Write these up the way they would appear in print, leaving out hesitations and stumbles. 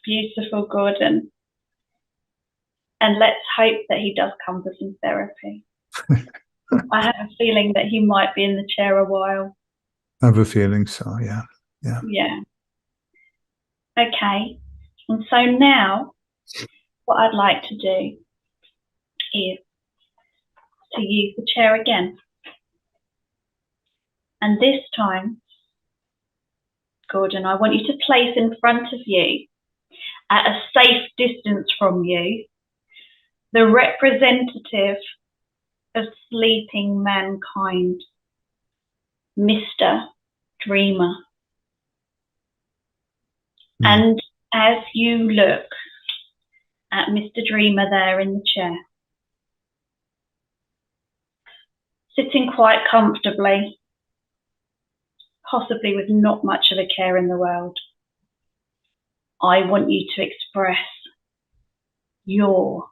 beautiful, Gordon. And let's hope that he does come for some therapy. I have a feeling that he might be in the chair a while. I have a feeling so, yeah. Yeah. Okay. And so now what I'd like to do is to use the chair again. And this time, Gordon, I want you to place in front of you, at a safe distance from you, the representative of sleeping mankind, Mr. Dreamer. And as you look at Mr. Dreamer there in the chair, sitting quite comfortably, possibly with not much of a care in the world, I want you to express your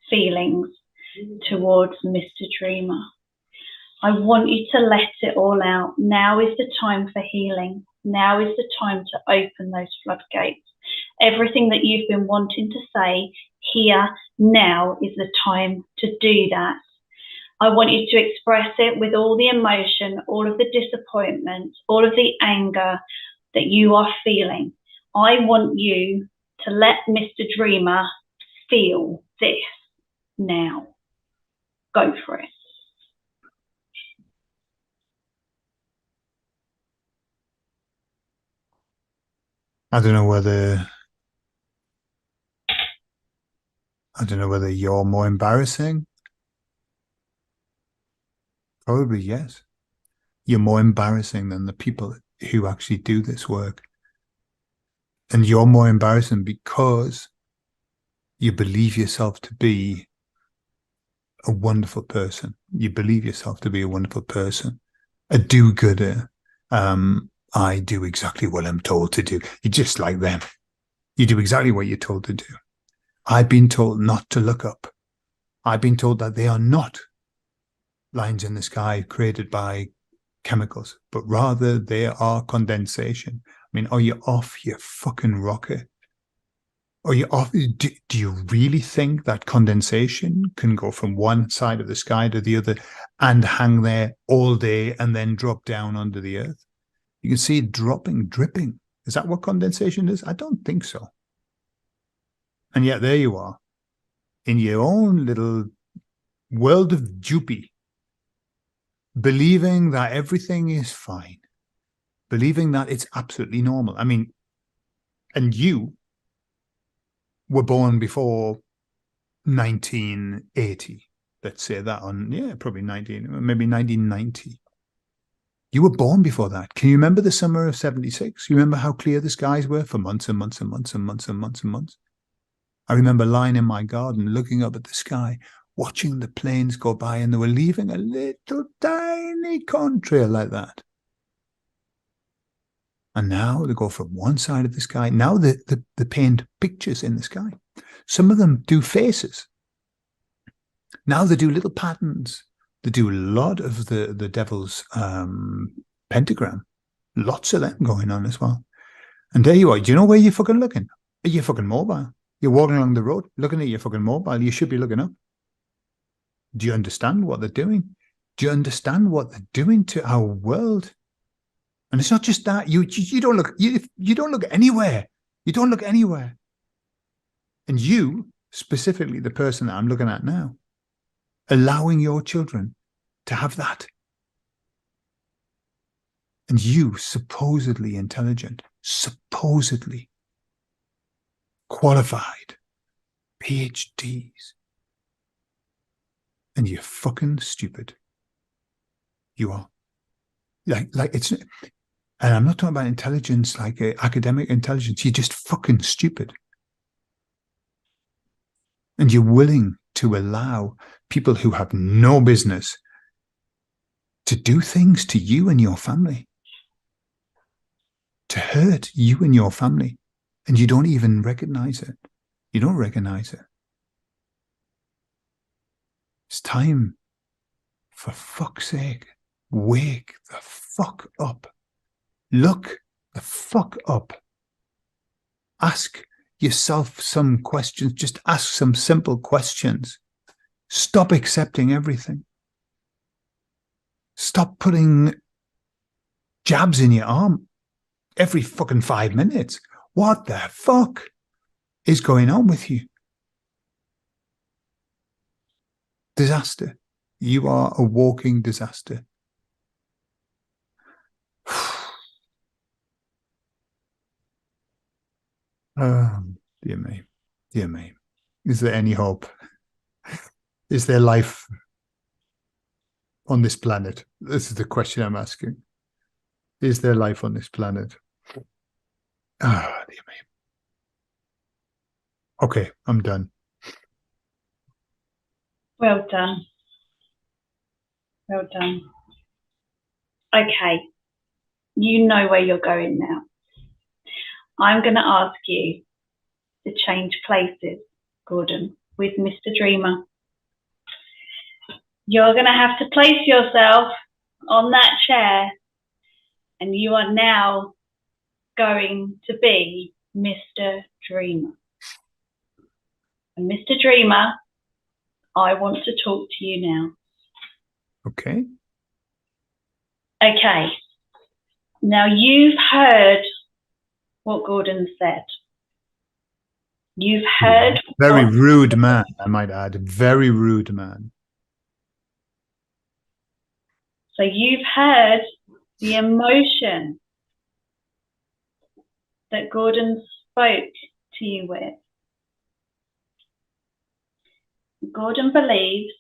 feelings towards Mr. Dreamer. I want you to let it all out. Now is the time for healing. Now is the time to open those floodgates. Everything that you've been wanting to say, here, now is the time to do that. I want you to express it with all the emotion, all of the disappointment, all of the anger that you are feeling. I want you to let Mr. Dreamer feel this now. Go for it. I don't know whether you're more embarrassing. Probably yes. You're more embarrassing than the people who actually do this work. And you're more embarrassing because you believe yourself to be a wonderful person. You believe yourself to be a wonderful person, a do-gooder. I do exactly what I'm told to do. You're just like them. You do exactly what you're told to do. I've been told not to look up. I've been told that they are not lines in the sky created by chemicals, but rather they are condensation. I mean, are you off your fucking rocket? Are you off? Do you really think that condensation can go from one side of the sky to the other and hang there all day and then drop down under the earth? You can see it dropping, dripping. Is that what condensation is? I don't think so. And yet there you are, in your own little world of dupey, believing that everything is fine, believing that it's absolutely normal. I mean, and you were born before 1980. Let's say that probably maybe 1990. You were born before that. Can you remember the summer of 76? You remember how clear the skies were for months and months and months and months and months and months? I remember lying in my garden, looking up at the sky, watching the planes go by, and they were leaving a little tiny contrail like that. And now they go from one side of the sky. Now they paint pictures in the sky. Some of them do faces. Now they do little patterns. They do a lot of the devil's pentagram. Lots of them going on as well. And there you are. Do you know where you're fucking looking? Are you fucking mobile? You're walking along the road, looking at your fucking mobile. You should be looking up. Do you understand what they're doing? Do you understand what they're doing to our world? And it's not just that. You don't look. You don't look anywhere. You don't look anywhere. And you, specifically the person that I'm looking at now, allowing your children to have that. And you, supposedly intelligent, supposedly qualified, PhDs, and you're fucking stupid. You are. Like it's, and I'm not talking about intelligence, like academic intelligence. You're just fucking stupid. And you're willing to allow people who have no business to do things to you and your family, to hurt you and your family, and you don't even recognize it. You don't recognize it. It's time, for fuck's sake, wake the fuck up. Look the fuck up. Ask yourself some questions. Just ask some simple questions. Stop accepting everything. Stop putting jabs in your arm every fucking 5 minutes. What the fuck is going on with you? Disaster. You are a walking disaster. Dear me. Dear me. Is there any hope? Is there life on this planet? This is the question I'm asking. Is there life on this planet? Ah, dear me. Okay, I'm done. Well done. Well done. Okay, you know where you're going now. I'm going to ask you to change places, Gordon, with Mr. Dreamer. You're going to have to place yourself on that chair, and you are now going to be Mr. Dreamer. And Mr. Dreamer, I want to talk to you now. Okay. Okay. Now you've heard what Gordon said. You've heard. Very rude man, I might add. Very rude man. So you've heard the emotion that Gordon spoke to you with. Gordon believes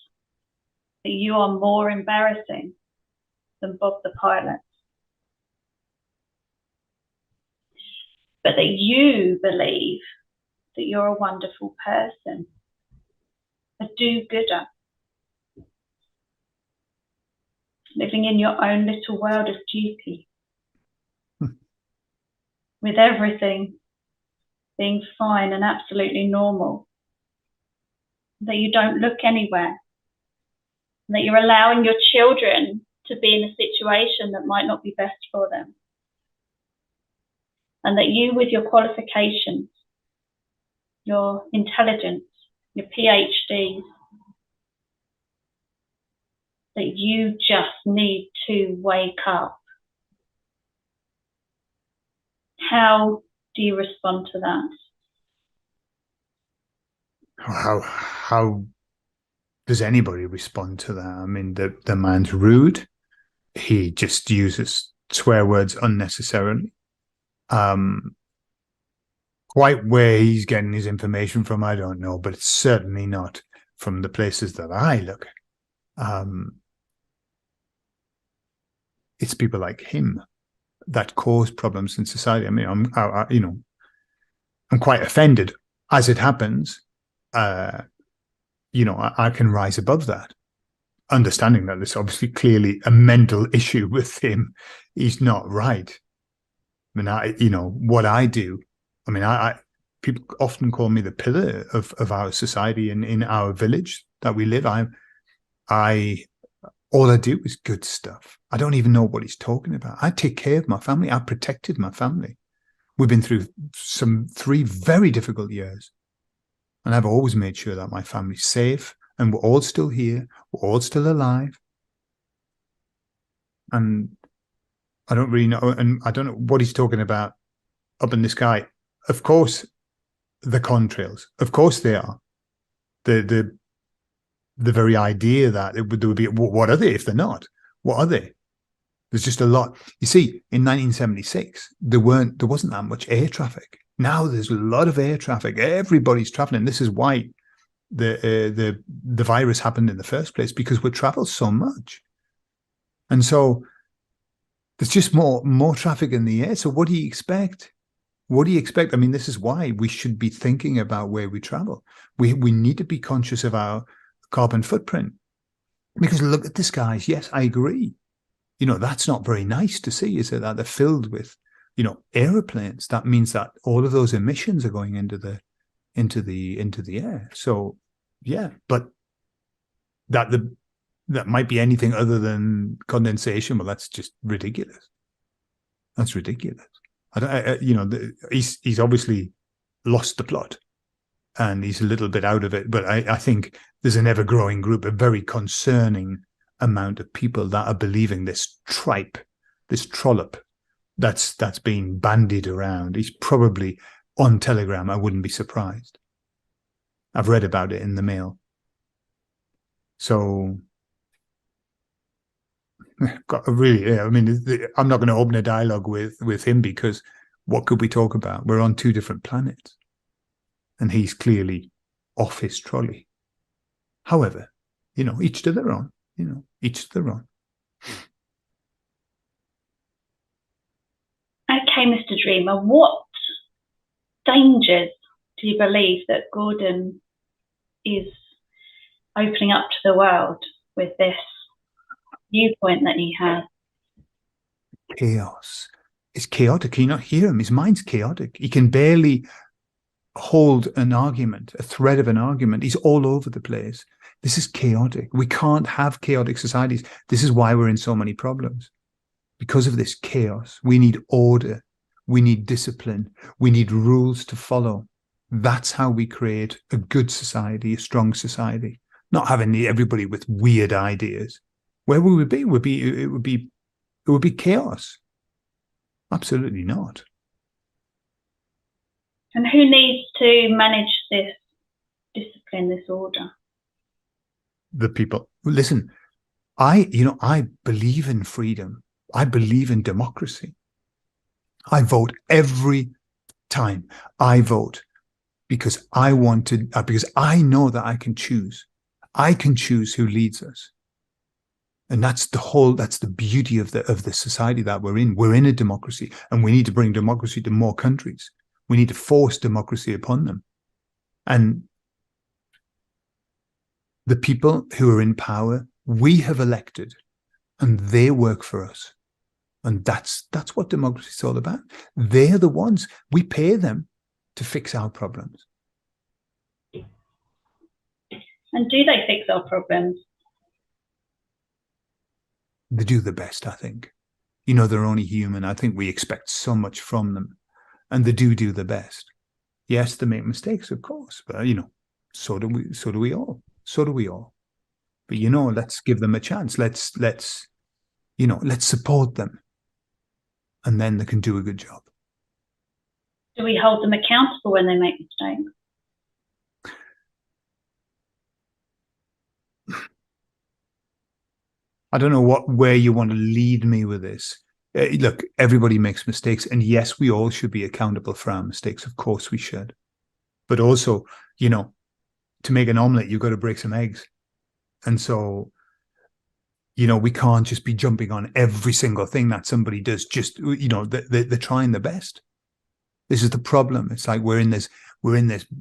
that you are more embarrassing than Bob the pilot. But that you believe that you're a wonderful person, a do-gooder, living in your own little world of duty, with everything being fine and absolutely normal, that you don't look anywhere, that you're allowing your children to be in a situation that might not be best for them, and that you, with your qualifications, your intelligence, your PhD, that you just need to wake up. How do you respond to that? How does anybody respond to that? I mean, the man's rude. He just uses swear words unnecessarily. Quite where he's getting his information from, I don't know, but it's certainly not from the places that I look. It's people like him that cause problems in society. I mean, I'm quite offended as it happens. I can rise above that, understanding that there's obviously clearly a mental issue with him. He's not right. I mean, what I do. I mean, people often call me the pillar of our society and in our village that we live. All I do is good stuff. I don't even know what he's talking about. I take care of my family. I protected my family. We've been through 3 very difficult years. And I've always made sure that my family's safe and we're all still here. We're all still alive. And I don't really know. And I don't know what he's talking about up in the sky. Of course, the contrails. Of course they are. The very idea that there would be, what are they if they're not? What are they? There's just a lot. You see, in 1976, there wasn't that much air traffic. Now there's a lot of air traffic. Everybody's traveling. This is why the virus happened in the first place, because we travel so much. And so there's just more traffic in the air. So what do you expect? What do you expect? I mean, this is why we should be thinking about where we travel. We need to be conscious of our carbon footprint, because look at the skies. Yes, I agree. That's not very nice to see, is it? That they're filled with, aeroplanes. That means that all of those emissions are going into the air. So, yeah, but that might be anything other than condensation. Well, that's just ridiculous. That's ridiculous. He's obviously lost the plot and he's a little bit out of it. But I think there's an ever-growing group, a very concerning amount of people that are believing this tripe, this trollop that's being bandied around. He's probably on Telegram. I wouldn't be surprised. I've read about it in the Mail. So, really, I mean, I'm not going to open a dialogue with him, because what could we talk about? We're on two different planets. And he's clearly off his trolley. However, each to their own, each to their own. Okay, Mr. Dreamer, what dangers do you believe that Gordon is opening up to the world with this viewpoint that he has? Chaos. It's chaotic. Can you not hear him? His mind's chaotic. He can barely hold an argument, a thread of an argument. He's all over the place. This is chaotic. We can't have chaotic societies. This is why we're in so many problems. Because of this chaos, we need order. We need discipline. We need rules to follow. That's how we create a good society, a strong society. Not having everybody with weird ideas. Where would we be? It would be chaos. Absolutely not. And who needs to manage this discipline, this order? The people. Listen, I believe in freedom. I believe in democracy. I vote every time. I vote because because I know that I can choose. I can choose who leads us. And that's the beauty of the society that we're in. We're in a democracy, and we need to bring democracy to more countries. We need to force democracy upon them. And the people who are in power, we have elected, and they work for us. And that's what democracy is all about. They're the ones. We pay them to fix our problems. And do they fix our problems? They do the best, I think. They're only human. I think we expect so much from them. And they do the best. Yes, they make mistakes, of course. But, so do we all. So do we all. But, let's give them a chance. Let's support them. And then they can do a good job. Do we hold them accountable when they make mistakes? I don't know where you want to lead me with this. Look, everybody makes mistakes. And yes, we all should be accountable for our mistakes. Of course we should. But also, to make an omelette, you've got to break some eggs. And so, we can't just be jumping on every single thing that somebody does. Just, they're trying their best. This is the problem. It's like we're in this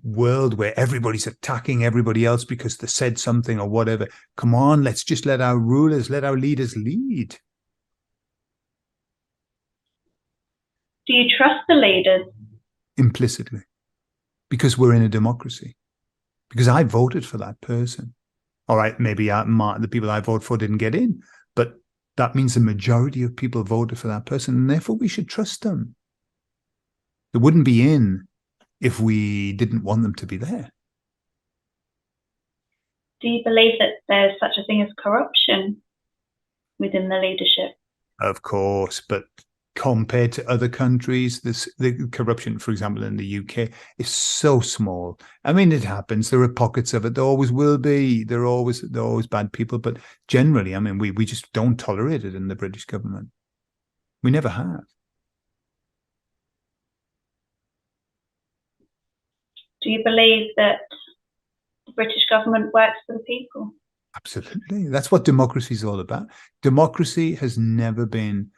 world where everybody's attacking everybody else because they said something or whatever. Come on, let's just let our leaders lead. Do you trust the leaders? Implicitly. Because we're in a democracy. Because I voted for that person. All right, maybe the people I voted for didn't get in, but that means the majority of people voted for that person, and therefore we should trust them. They wouldn't be in if we didn't want them to be there. Do you believe that there's such a thing as corruption within the leadership? Of course, but compared to other countries, the corruption, for example, in the UK is so small. I mean, it happens. There are pockets of it. There always will be. There are always bad people. But generally, I mean, we just don't tolerate it in the British government. We never have. Do you believe that the British government works for the people? Absolutely. That's what democracy is all about. Democracy has never been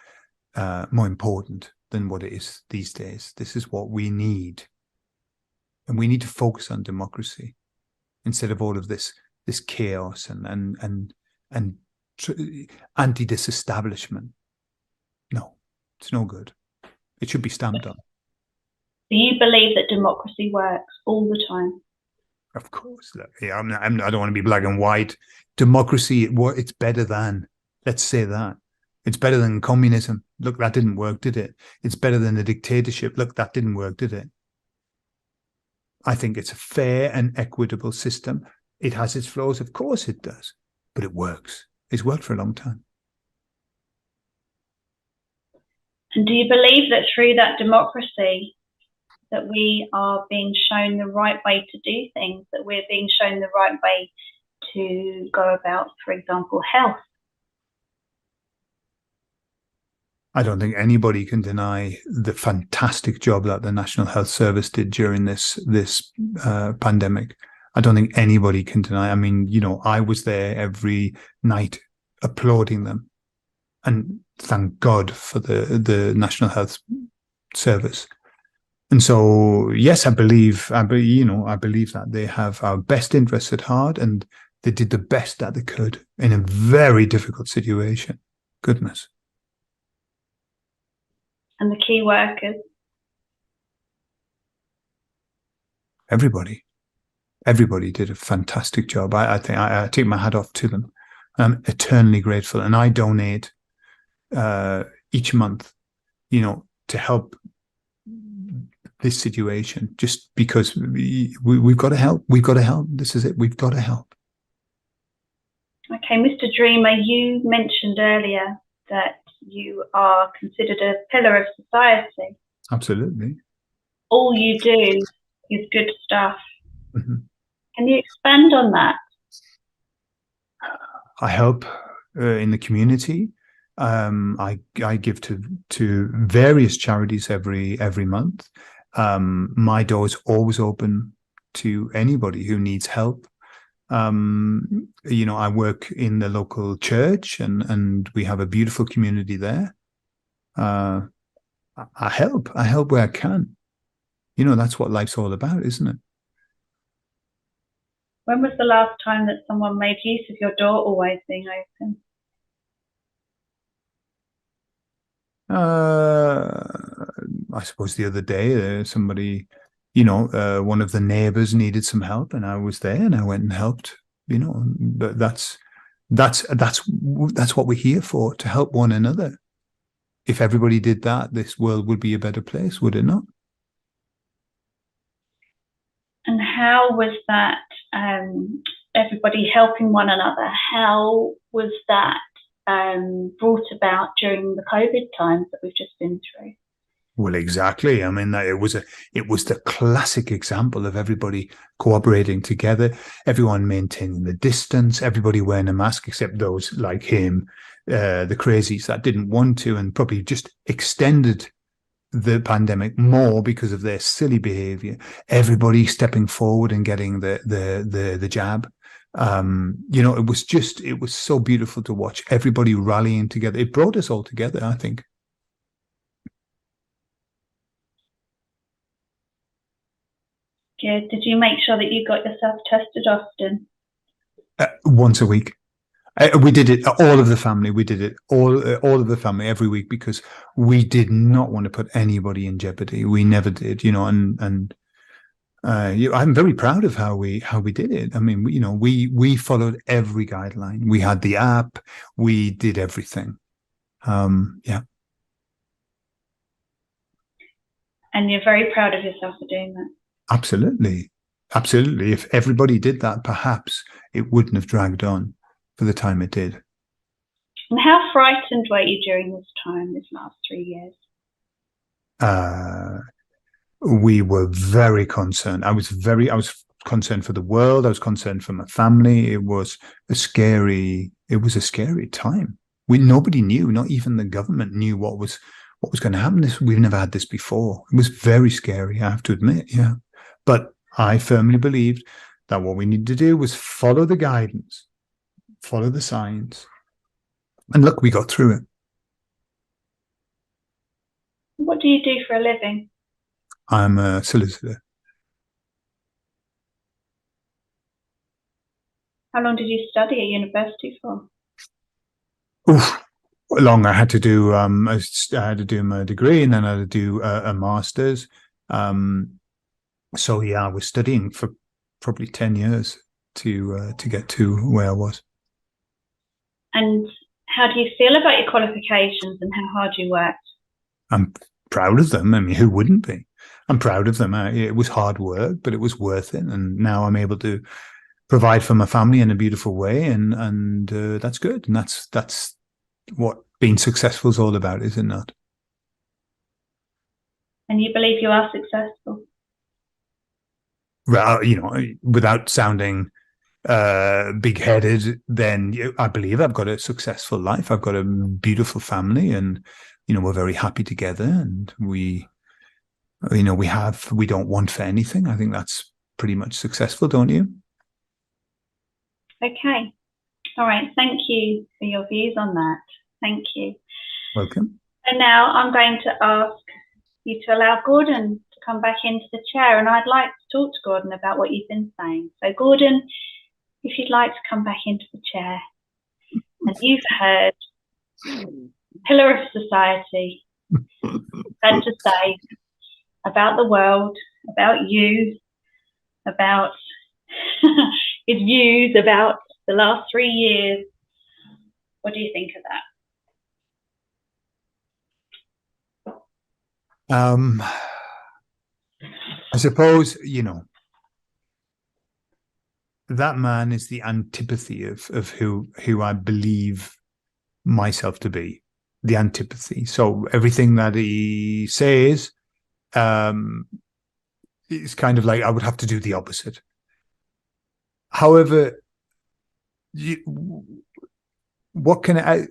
more important than what it is these days. This is what we need. And we need to focus on democracy instead of all of this chaos and anti-disestablishment. No, it's no good. It should be stamped on. Do you believe that democracy works all the time? Of course. Yeah, I don't want to be black and white. Democracy, it's better than. Let's say that. It's better than communism. Look, that didn't work, did it? It's better than a dictatorship. Look, that didn't work, did it? I think it's a fair and equitable system. It has its flaws, of course it does, but it works. It's worked for a long time. And do you believe that through that democracy that we are being shown the right way to do things, that we're being shown the right way to go about, for example, health? I don't think anybody can deny the fantastic job that the National Health Service did during this pandemic. I don't think anybody can deny. I mean, you know, I was there every night applauding them, and thank God for the National Health Service. And so, yes, I believe that they have our best interests at heart, and they did the best that they could in a very difficult situation. Goodness. And the key workers? Everybody did a fantastic job. I think I take my hat off to them. I'm eternally grateful, and I donate each month, you know, to help this situation. Just because we've got to help. We've got to help. This is it. We've got to help. Okay, Mr. Dreamer, you mentioned earlier that you are considered a pillar of society. Absolutely. All you do is good stuff. Mm-hmm. Can you expand on that? I help in the community. I give to various charities every month. My door is always open to anybody who needs help. You know, I work in the local church, and we have a beautiful community there. I help where I can. You know, that's what life's all about, isn't it? When was the last time that someone made use of your door always being open? I suppose the other day, somebody, you know, one of the neighbors needed some help, and I was there, and I went and helped. You know, that's what we're here for, to help one another. If everybody did that, this world would be a better place, would it not? And how was that, everybody helping one another, how was that brought about during the COVID times that we've just been through? Well, exactly. I mean, it was the classic example of everybody cooperating together, everyone maintaining the distance, everybody wearing a mask, except those like him, the crazies that didn't want to, and probably just extended the pandemic more because of their silly behavior. Everybody stepping forward and getting the jab. You know, it was so beautiful to watch everybody rallying together. It brought us all together, I think. Good. Did you make sure that you got yourself tested often? Once a week. We did it, all of the family. We did it, all of the family, every week, because we did not want to put anybody in jeopardy. We never did, you know. And I'm very proud of how we did it. I mean, you know, we followed every guideline. We had the app. We did everything. Yeah. And you're very proud of yourself for doing that. Absolutely, absolutely. If everybody did that, perhaps it wouldn't have dragged on for the time it did. And how frightened were you during this time, this last 3 years? We were very concerned. I was concerned for the world. I was concerned for my family. It was a scary time. Nobody knew, not even the government knew what was going to happen. We've never had this before. It was very scary, I have to admit. Yeah. But I firmly believed that what we needed to do was follow the guidance, follow the signs. And look, we got through it. What do you do for a living? I'm a solicitor. How long did you study at university for? Oof, long. I had to do my degree, and then I had to do a master's. So yeah, I was studying for probably 10 years to get to where I was. And how do you feel about your qualifications and how hard you worked? I'm proud of them. I mean, who wouldn't be? I'm proud of them. It was hard work, but it was worth it. And now I'm able to provide for my family in a beautiful way, and that's good. And that's what being successful is all about, is it not? And you believe you are successful? Well, without sounding big-headed, then I believe I've got a successful life. I've got a beautiful family, and we're very happy together, and we don't want for anything. I think that's pretty much successful, don't you? Okay. All right. Thank you for your views on that. Thank you. Welcome. And now I'm going to ask you to allow Gordon to come back into the chair, and I'd like to talk to Gordon about what you've been saying. So Gordon, if you'd like to come back into the chair. And you've heard Pillar of Society had to say about the world, about you, about his views about the last 3 years. What do you think of that? I suppose, that man is the antipathy of who I believe myself to be, the antipathy. So everything that he says is kind of like I would have to do the opposite. However, what can I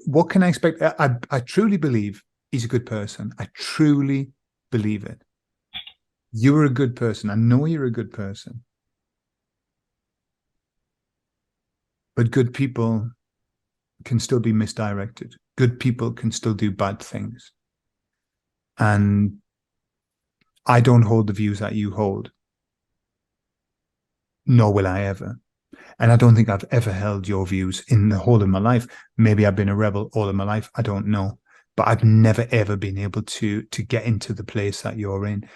expect? I truly believe he's a good person. I truly believe it. You're a good person. I know you're a good person. But good people can still be misdirected. Good people can still do bad things. And I don't hold the views that you hold. Nor will I ever. And I don't think I've ever held your views in the whole of my life. Maybe I've been a rebel all of my life. I don't know. But I've never, ever been able to get into the place that you're in.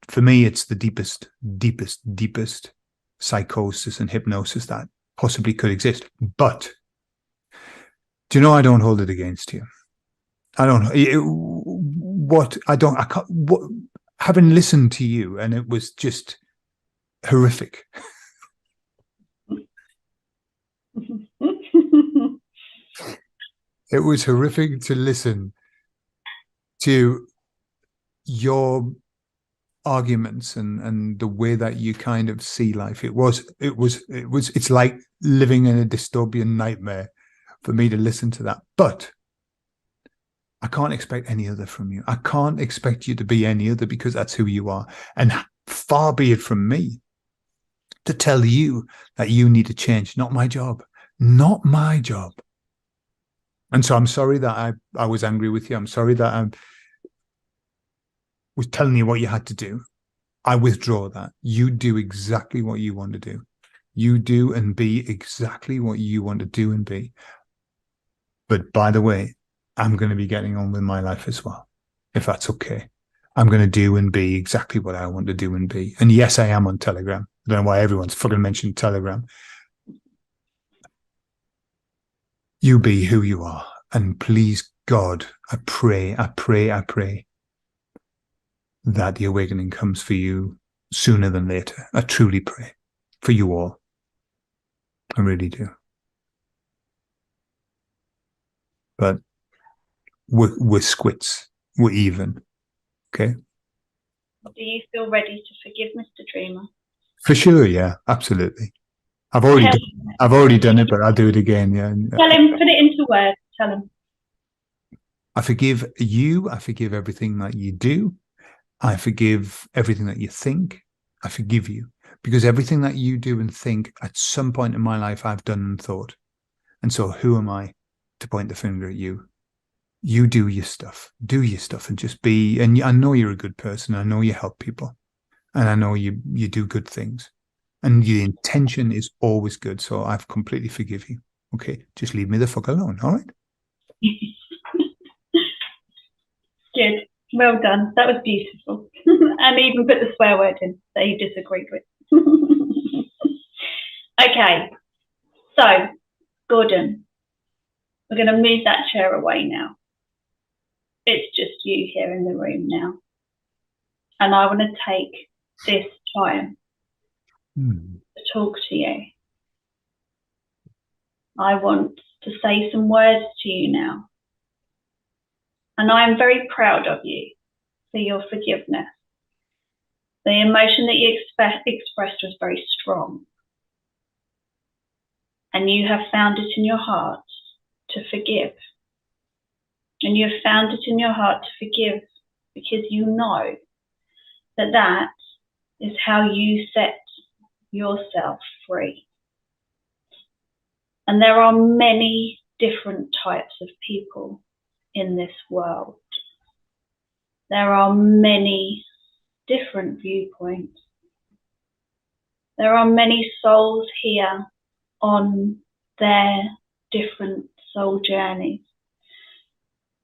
For me, it's the deepest psychosis and hypnosis that possibly could exist. But do you know, I don't hold it against you. I don't having listened to you, and it was just horrific. It was horrific to listen to your arguments and the way that you kind of see life. It's like living in a dystopian nightmare for me to listen to that. But I can't expect any other from you. I can't expect you to be any other, because that's who you are. And far be it from me to tell you that you need to change. Not my job. Not my job. And so I'm sorry that I was angry with you. I'm sorry that I was telling you what you had to do. I withdraw that. You do exactly what you want to do. You do and be exactly what you want to do and be. But by the way, I'm going to be getting on with my life as well, if that's okay. I'm going to do and be exactly what I want to do and be. And yes, I am on Telegram. I don't know why everyone's fucking mentioned Telegram. You be who you are. And please, God, I pray that the awakening comes for you sooner than later. I truly pray for you all. I really do. But we're squits. We're even. Okay? Do you feel ready to forgive Mr. Dreamer? For sure, yeah, absolutely. I've already done it, but I'll do it again. Yeah. Tell him, put it into words. Tell him. I forgive you. I forgive everything that you do. I forgive everything that you think. I forgive you, because everything that you do and think at some point in my life, I've done and thought. And so who am I to point the finger at you? You do your stuff and just be. And I know you're a good person. I know you help people, and I know you do good things. And the intention is always good. So I've completely forgive you. Okay. Just leave me the fuck alone. All right. Good. Well done. That was beautiful. And even put the swear word in that he disagreed with. Okay. So, Gordon, we're going to move that chair away now. It's just you here in the room now. And I want to take this time to talk to you. I want to say some words to you now. And I am very proud of you for your forgiveness. The emotion that you expressed was very strong. And you have found it in your heart to forgive. And you have found it in your heart to forgive because you know that that is how you set yourself free. And there are many different types of people in this world. There are many different viewpoints. There are many souls here on their different soul journeys.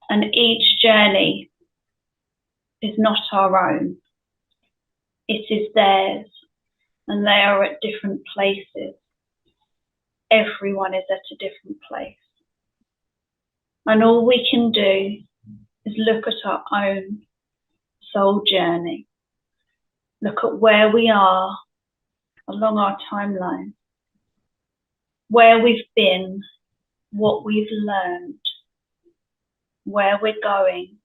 And each journey is not our own. It is theirs, and they are at different places. Everyone is at a different place. And all we can do is look at our own soul journey. Look at where we are along our timeline, where we've been, what we've learned, where we're going,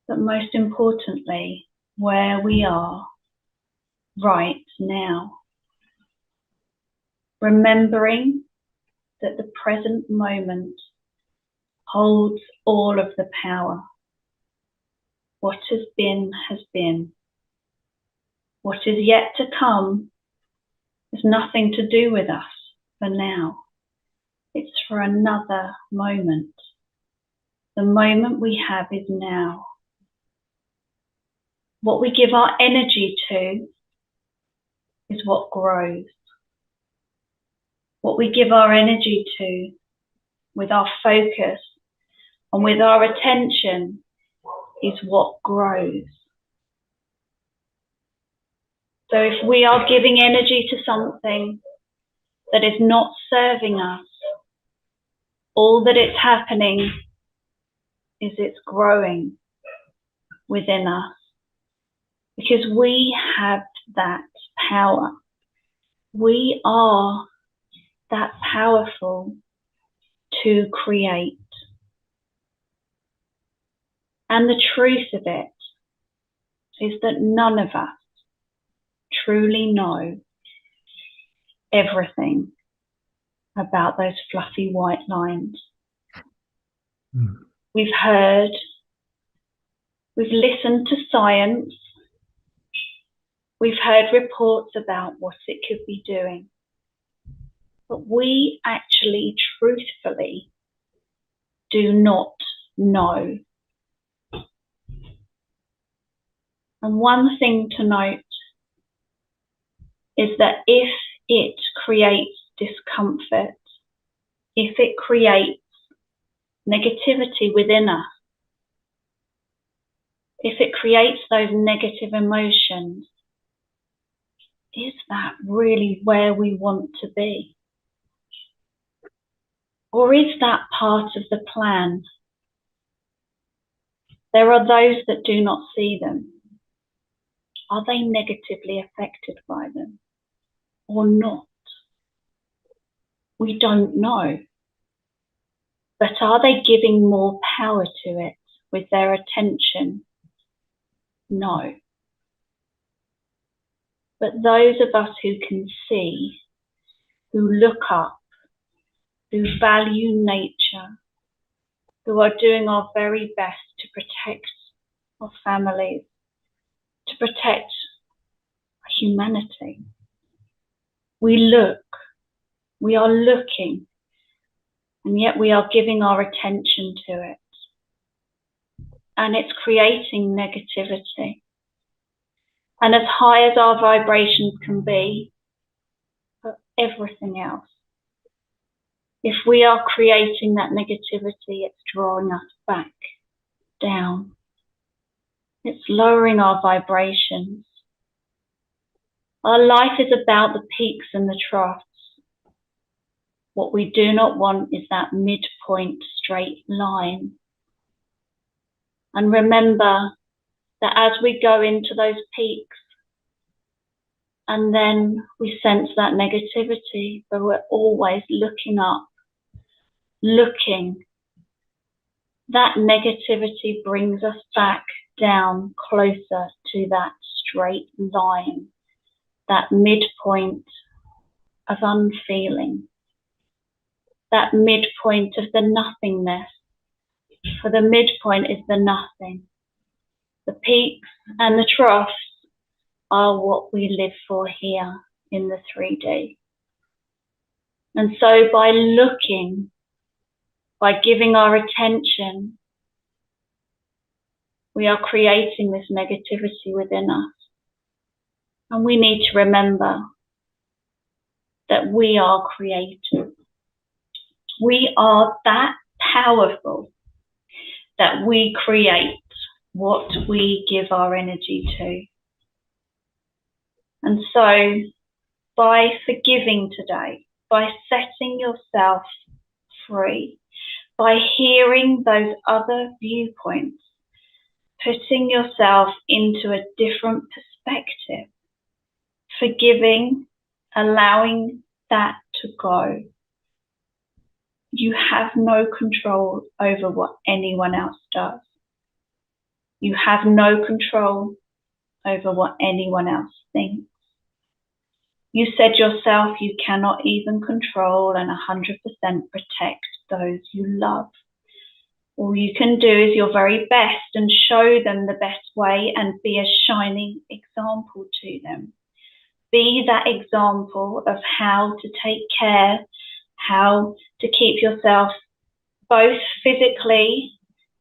but most importantly, where we are right now. Remembering that the present moment holds all of the power. What has been has been. What is yet to come has nothing to do with us for now. It's for another moment. The moment we have is now. What we give our energy to is what grows. What we give our energy to with our focus and with our attention is what grows. So if we are giving energy to something that is not serving us, all that it's happening is it's growing within us, because we have that power. We are that powerful to create. And the truth of it is that none of us truly know everything about those fluffy white lines. We've heard, we've listened to science, we've heard reports about what it could be doing, but we actually truthfully do not know. And one thing to note is that if it creates discomfort, if it creates negativity within us, if it creates those negative emotions, is that really where we want to be? Or is that part of the plan? There are those that do not see them. Are they negatively affected by them or not? We don't know. But are they giving more power to it with their attention? No. But those of us who can see, who look up, who value nature, who are doing our very best to protect our families, to protect humanity. We look, we are looking, and yet we are giving our attention to it. And it's creating negativity. And as high as our vibrations can be, for everything else, if we are creating that negativity, it's drawing us back down. It's lowering our vibrations. Our life is about the peaks and the troughs. What we do not want is that midpoint straight line. And remember that as we go into those peaks, and then we sense that negativity, but we're always looking up, looking. That negativity brings us back down closer to that straight line, that midpoint of unfeeling, that midpoint of the nothingness. For the midpoint is the nothing. The peaks and the troughs are what we live for here in the 3D. And so by looking, by giving our attention, we are creating this negativity within us. And we need to remember that we are creators. We are that powerful that we create what we give our energy to. And so by forgiving today, by setting yourself free, by hearing those other viewpoints, putting yourself into a different perspective, forgiving, allowing that to go. You have no control over what anyone else does. You have no control over what anyone else thinks. You said yourself you cannot even control and 100% protect those you love. All you can do is your very best and show them the best way and be a shining example to them. Be that example of how to take care, how to keep yourself both physically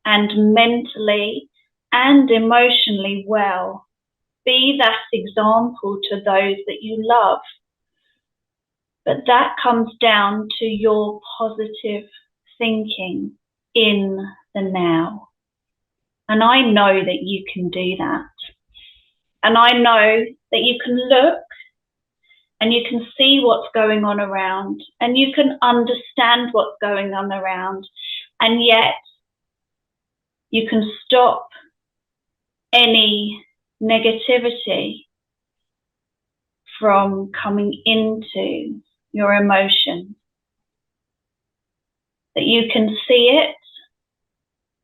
and mentally and emotionally well. Be that example to those that you love. But that comes down to your positive thinking in the now. And I know that you can do that. And I know that you can look and you can see what's going on around and you can understand what's going on around, and yet you can stop any negativity from coming into your emotion. That you can see it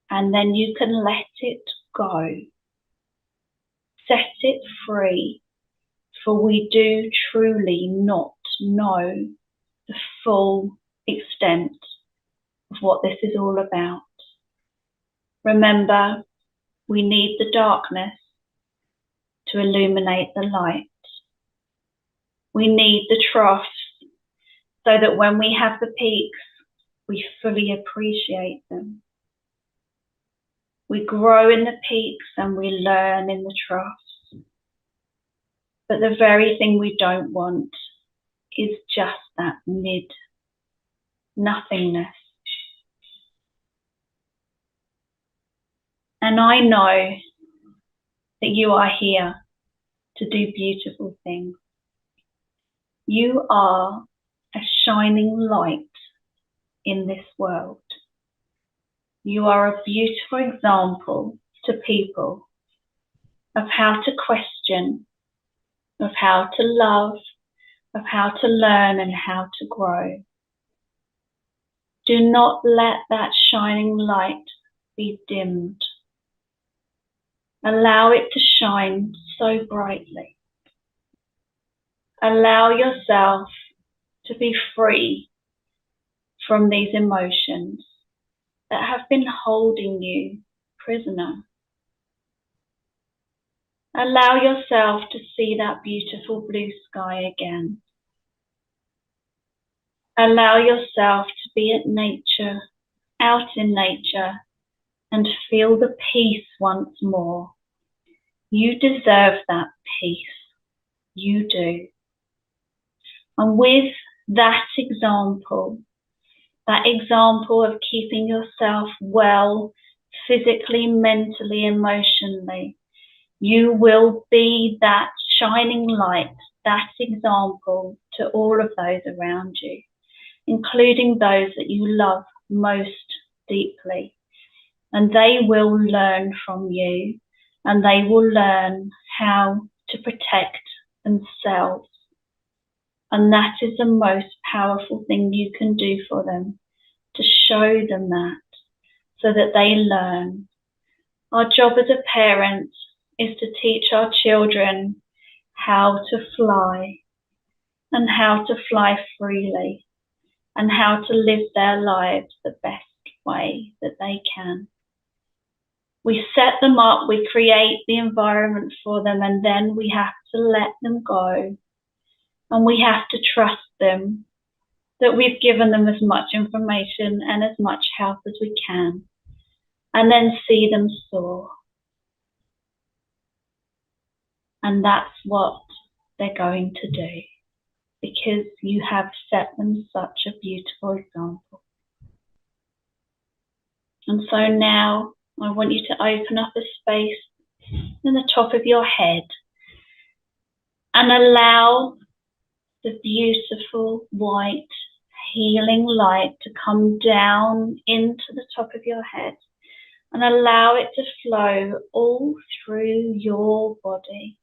and then you can let it go. Set it free, for we do truly not know the full extent of what this is all about. Remember, we need the darkness to illuminate the light. We need the troughs so that when we have the peaks, we fully appreciate them. We grow in the peaks and we learn in the troughs. But the very thing we don't want is just that nothingness. And I know that you are here to do beautiful things. You are a shining light in this world. You are a beautiful example to people of how to question, of how to love, of how to learn and how to grow. Do not let that shining light be dimmed. Allow it to shine so brightly. Allow yourself to be free from these emotions that have been holding you prisoner. Allow yourself to see that beautiful blue sky again. Allow yourself to be at nature, out in nature, and feel the peace once more. You deserve that peace. You do. And with that example of keeping yourself well, physically, mentally, emotionally, you will be that shining light, that example to all of those around you, including those that you love most deeply. And they will learn from you and they will learn how to protect themselves. And that is the most powerful thing you can do for them, to show them that, so that they learn. Our job as a parent is to teach our children how to fly, and how to fly freely, and how to live their lives the best way that they can. We set them up, we create the environment for them, and then we have to let them go. And we have to trust them that we've given them as much information and as much help as we can, and then see them soar. And that's what they're going to do, because you have set them such a beautiful example. And so now I want you to open up a space in the top of your head and allow the beautiful white healing light to come down into the top of your head, and allow it to flow all through your body,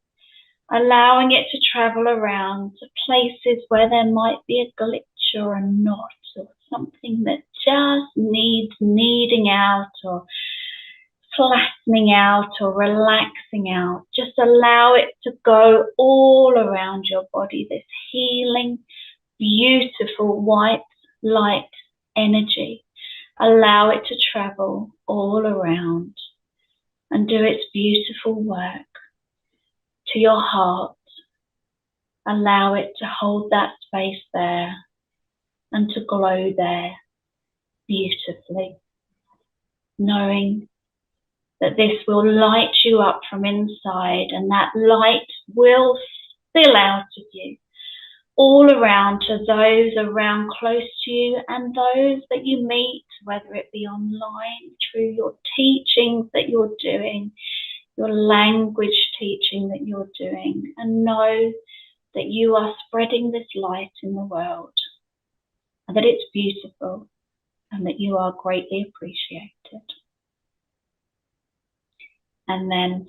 allowing it to travel around to places where there might be a glitch or a knot or something that just needs kneading out or flattening out or relaxing out. Just allow it to go all around your body, this healing, beautiful white light energy. Allow it to travel all around and do its beautiful work to your heart. Allow it to hold that space there and to glow there beautifully, knowing that this will light you up from inside, and that light will spill out of you all around to those around close to you and those that you meet, whether it be online, through your teachings that you're doing, your language teaching that you're doing, and know that you are spreading this light in the world, and that it's beautiful, and that you are greatly appreciated. And then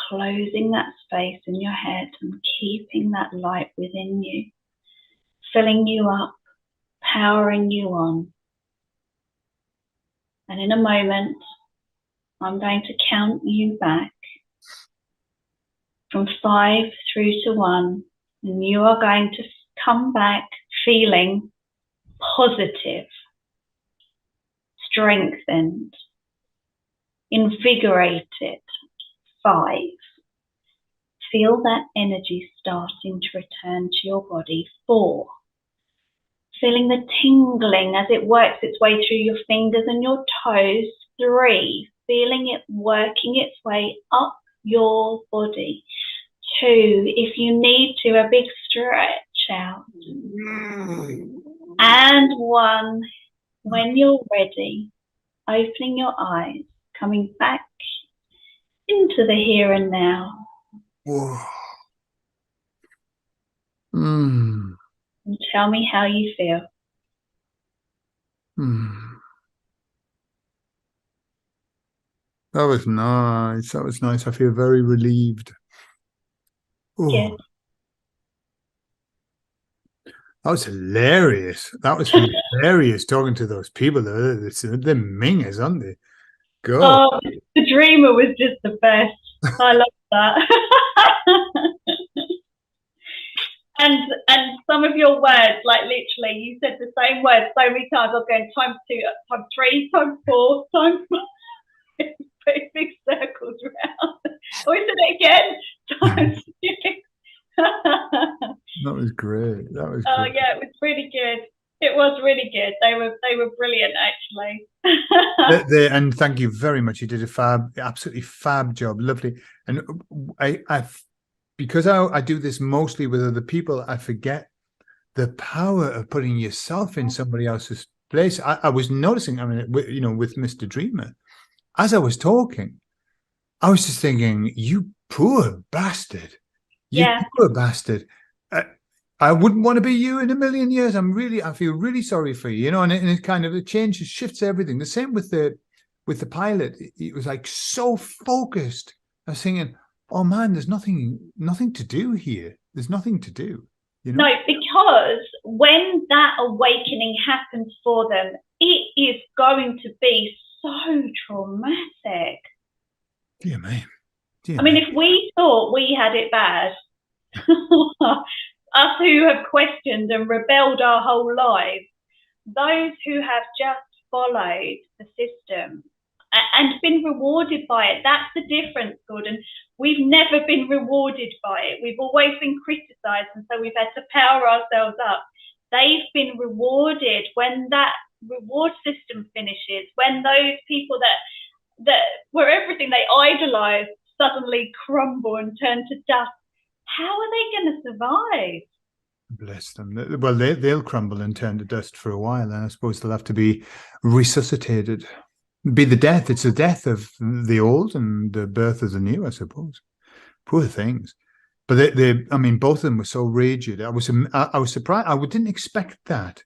closing that space in your head and keeping that light within you, filling you up, powering you on. And in a moment, I'm going to count you back from 5 through to 1, and you are going to come back feeling positive, strengthened, invigorated. 5. Feel that energy starting to return to your body. 4. Feeling the tingling as it works its way through your fingers and your toes. 3. Feeling it working its way up your body. 2. If you need to, a big stretch out. And 1. When you're ready, opening your eyes, coming back into the here and now. Whoa. And tell me how you feel. That was nice. That was nice. I feel very relieved. Good. That was hilarious. That was hilarious talking to those people. They're mingers, aren't they? Go. Oh, the dreamer was just the best. I love that. and some of your words, like literally, you said the same words so many times. I was going times 2, times 3, times 4, times 5. Putting big circles around. Oh, said it again. Times 6. That was great. That was. Oh great. yeah, it was really good. It was really good. They were brilliant, actually. And thank you very much. You did a absolutely fab job. Lovely. And because I do this mostly with other people, I forget the power of putting yourself in somebody else's place. I was noticing, I mean, with Mr. Dreamer, as I was talking, I was just thinking, you poor bastard. You poor bastard. I wouldn't want to be you in a million years. I feel really sorry for you, and it kind of, it changes, shifts everything. The same with the pilot. It was like so focused I was thinking, oh man, there's nothing to do here. There's nothing to do. You know? No, because when that awakening happens for them, it is going to be so traumatic. Dear me. I mean, if we thought we had it bad, us who have questioned and rebelled our whole lives, those who have just followed the system and been rewarded by it, that's the difference, Gordon. We've never been rewarded by it. We've always been criticised, and so we've had to power ourselves up. They've been rewarded when that reward system finishes, when those people that were everything they idolised suddenly crumble and turn to dust. How are they going to survive? Bless them. Well, they'll crumble and turn to dust for a while, and I suppose they'll have to be resuscitated. Be the death. It's the death of the old and the birth of the new, I suppose. Poor things. But I mean, both of them were so rigid. I was surprised. I didn't expect that.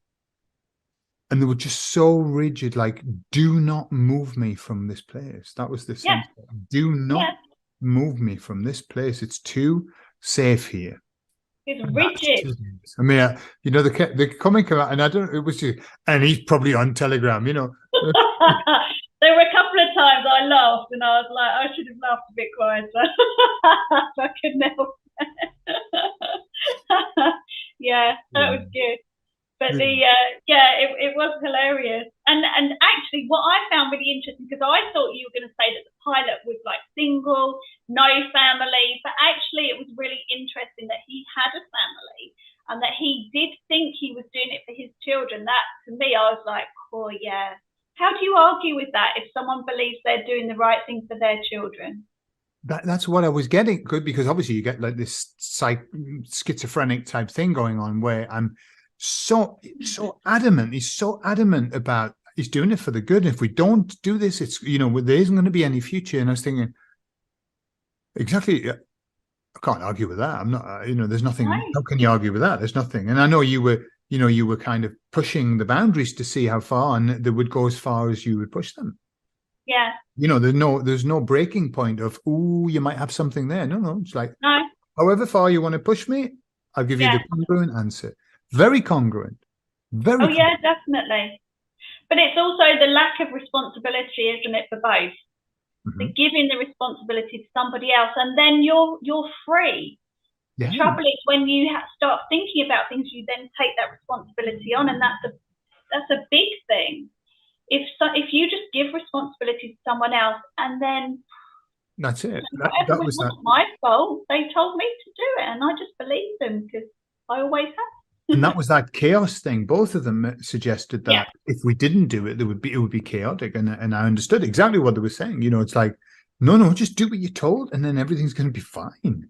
And they were just so rigid, like, do not move me from this place. That was the sense. Do not move me from this place. It's too safe here. It's rigid. I mean, you know, the comic, and I don't. It was just, and he's probably on Telegram. You know. There were a couple of times I laughed, and I was like, I should have laughed a bit quieter. I couldn't help. Yeah, that was good. But it was hilarious. And actually, what I found really interesting, because I thought you were going to say that the pilot was like single, no family, but actually it was really interesting that he had a family and that he did think he was doing it for his children. That, to me, I was like, oh yeah. How do you argue with that if someone believes they're doing the right thing for their children? That's what I was getting, good, because obviously you get like this schizophrenic type thing going on where I'm so adamant. He's so adamant about he's doing it for the good. And if we don't do this, it's, you know, there isn't going to be any future. And I was thinking, exactly, I can't argue with that. I'm not, you know, there's nothing. Right. How can you argue with that? There's nothing. And I know you were kind of pushing the boundaries to see how far, and they would go as far as you would push them. Yeah. You know, there's no breaking point of, oh, you might have something there. No, it's like, no. However far you want to push me, I'll give you the congruent answer. Very congruent. Very. Oh yeah, definitely. But it's also the lack of responsibility, isn't it, for both? Mm-hmm. The giving the responsibility to somebody else, and then you're free. Yeah. The trouble is when you start thinking about things, you then take that responsibility on, and that's a big thing. If you just give responsibility to someone else, and then that's it. That was not my fault. They told me to do it, and I just believed them because I always have. And that was that chaos thing. Both of them suggested that if we didn't do it, it would be chaotic. And I understood exactly what they were saying. You know, it's like, no, just do what you're told, and then everything's going to be fine. You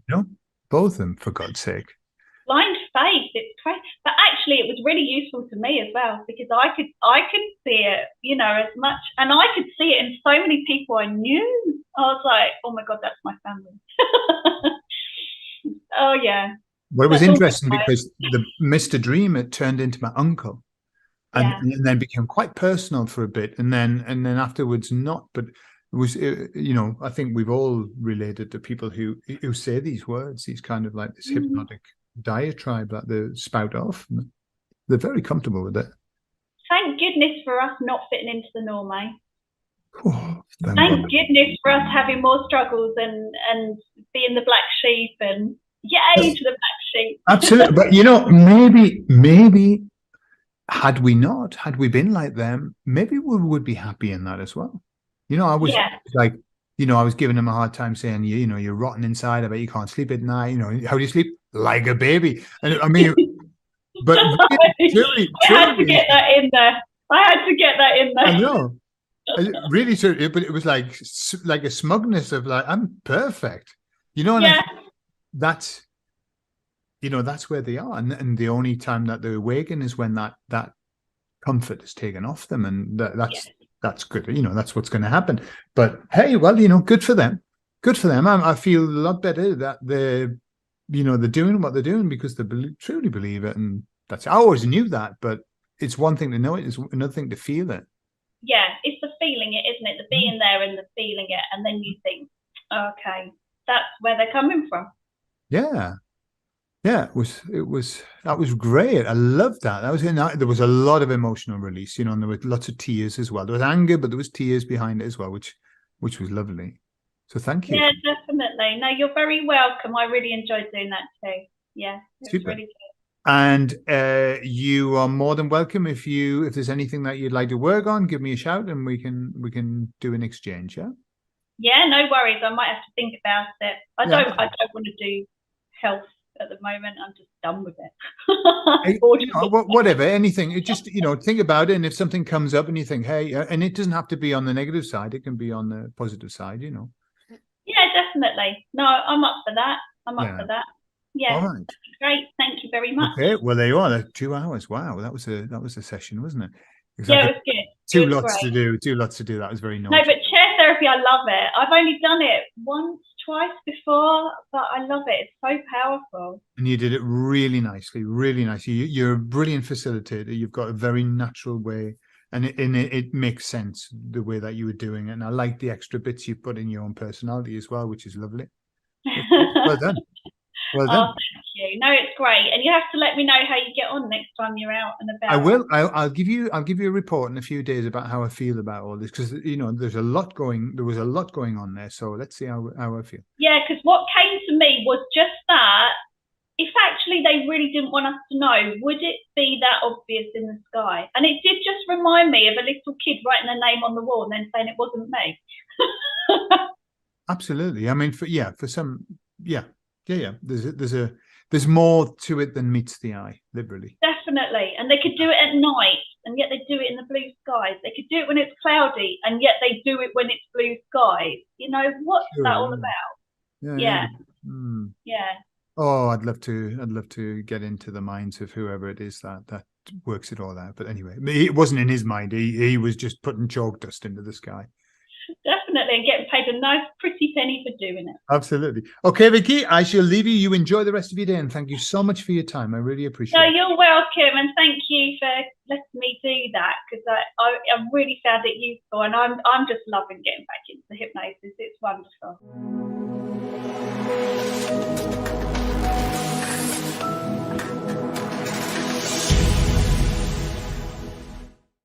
know, both of them, for God's sake. Blind faith, it's crazy. But actually, it was really useful to me as well, because I could see it, you know, as much, and I could see it in so many people I knew. I was like, oh my God, that's my family. Oh yeah. Well, it was interesting because the Mr. Dream, it turned into my uncle, and then became quite personal for a bit, and then afterwards not. But it was, you know, I think we've all related to people who say these words, these kind of like this hypnotic diatribe that they spout off. And they're very comfortable with it. Thank goodness for us not fitting into the norm, eh? Oh, thank goodness for us having more struggles and being the black sheep and. Yay to the black sheep. Absolutely. But you know, maybe had we been like them, maybe we would be happy in that as well. You know, I was like, you know, I was giving them a hard time saying, you know, you're rotten inside. I bet you can't sleep at night. You know, how do you sleep? Like a baby. And I mean, but truly, I had to get that in there. I know. Really, but it was like a smugness of like, I'm perfect. You know, and that's, you know, that's where they are, and the only time that they awaken is when that comfort is taken off them, and that's good. You know, that's what's going to happen. But hey, well, you know, good for them. I feel a lot better that they're doing what they're doing because they truly believe it, and that's. I always knew that, but it's one thing to know it, it's another thing to feel it. Yeah, it's the feeling it, isn't it? The being there and the feeling it, and then you think, Okay, that's where they're coming from. Yeah. Yeah, that was great. I loved that. There was a lot of emotional release, you know, and there were lots of tears as well. There was anger, but there was tears behind it as well, which was lovely. So thank you. Yeah, definitely. No, you're very welcome. I really enjoyed doing that too. Yeah, it was Super. really good. And you are more than welcome if there's anything that you'd like to work on, give me a shout and we can do an exchange, yeah? Yeah, no worries. I might have to think about it. I Yeah. don't want to do health at the moment. I'm just done with it. Whatever, anything. It just, think about it. And if something comes up and you think, hey, and it doesn't have to be on the negative side, it can be on the positive side, Yeah, definitely. No, I'm up for that. I'm up for that. Yeah. All right. Great. Thank you very much. Okay. Well, there you are. That's 2 hours. Wow. That was a session, wasn't it? Yeah, it was good. Two lots to do. That was very nice. No, but chair therapy, I love it. I've only done it once, twice before, but I love it. It's so powerful. And you did it really nicely, really nicely. You're a brilliant facilitator. You've got a very natural way, and it makes sense the way that you were doing it. And I like the extra bits you put in your own personality as well, which is lovely. Well done. Well done. Oh, thank you. No, it's great. And you have to let me know how you get on next time you're out and about. I will. I'll give you a report in a few days about how I feel about all this, because there was a lot going on there. So let's see how I feel. Yeah, because what came to me was just that if actually they really didn't want us to know, would it be that obvious in the sky? And it did just remind me of a little kid writing their name on the wall and then saying it wasn't me. Absolutely. I mean, for some, yeah. There's more to it than meets the eye, literally. Definitely. And they could do it at night, and yet they do it in the blue skies. They could do it when it's cloudy, and yet they do it when it's blue skies. What's that all about? Yeah. Oh, I'd love to get into the minds of whoever it is that works it all out. But anyway, it wasn't in his mind. He was just putting chalk dust into the sky. Definitely, and getting paid a nice pretty penny for doing it. Absolutely. Okay, Vicky, I shall leave you. You enjoy the rest of your day, and thank you so much for your time. I really appreciate it. No, you're welcome, and thank you for letting me do that, because I really found it useful, and I'm just loving getting back into hypnosis. It's wonderful.